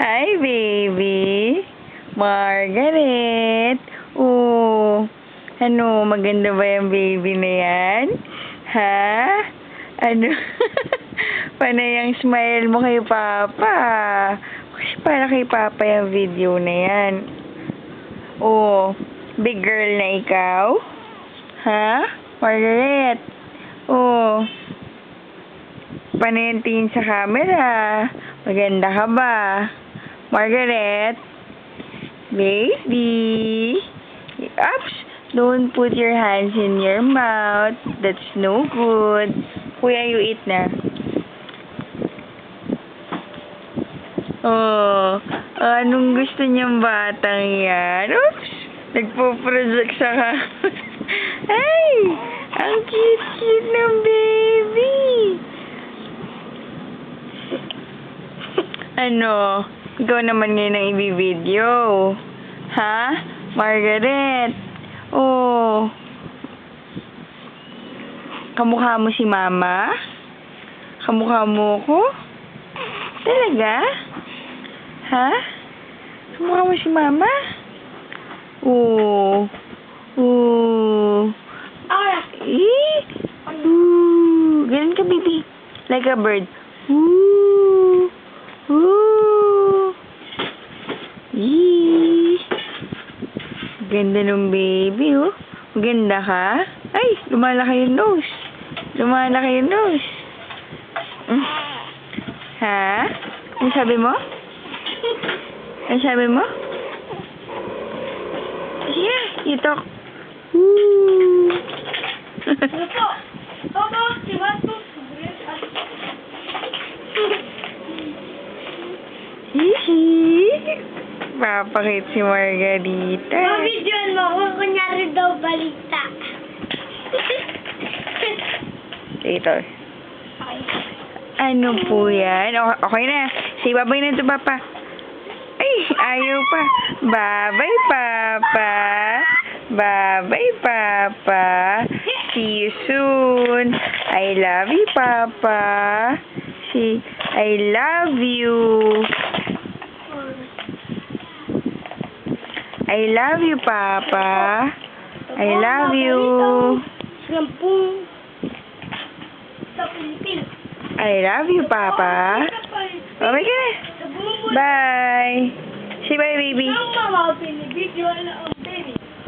Hi, baby. Margaret. Oh, ano, maganda ba yung baby na yan? Ha? Ano? Panay ang smile mo kay Papa. Kasi para kay Papa yung video na yan. Oh, big girl na ikaw? Ha? Margaret. Oh, panay ang tingin sa camera. Maganda ka ba? Margaret? Baby? Oops! Don't put your hands in your mouth. That's no good. Kuya, you eat na. Oh, anong gusto niyang batang yan? Oops! Nagpo-project sa Ay! Ang cute-cute ng baby! Ano? Ikaw naman ngayon ang i-video. Ha? Margaret? Oh. Kamukha mo si Mama? Kamukha mo ko? Talaga? Ha? Kamukha mo si Mama? Oh. Oh. Eh? Ooh. Ganun ka, baby. Like a bird. Ooh. Ooh. Yee. Ganda ng baby, oh. Maganda ka? Ay, lumalaki yung nose. Lumalaki yung nose. Ha? Ano sabi mo? Ano sabi mo? Sige, you talk. Woo. Hihi. Papakit si Margarita. Mabidyoan mo kung kunyari daw balita. Ito. Ano po yan? Okay na. Say bye-bye na to, Papa. Ay, ayaw pa. Bye-bye, Papa. Bye-bye, Papa. See you soon. I love you, Papa. See, I love you. I love you, Papa. I love you. Sampung sa Pilipinas. I love you, Papa. Okay ka na. Bye. Say bye, baby. Ang mga pinibidyoan na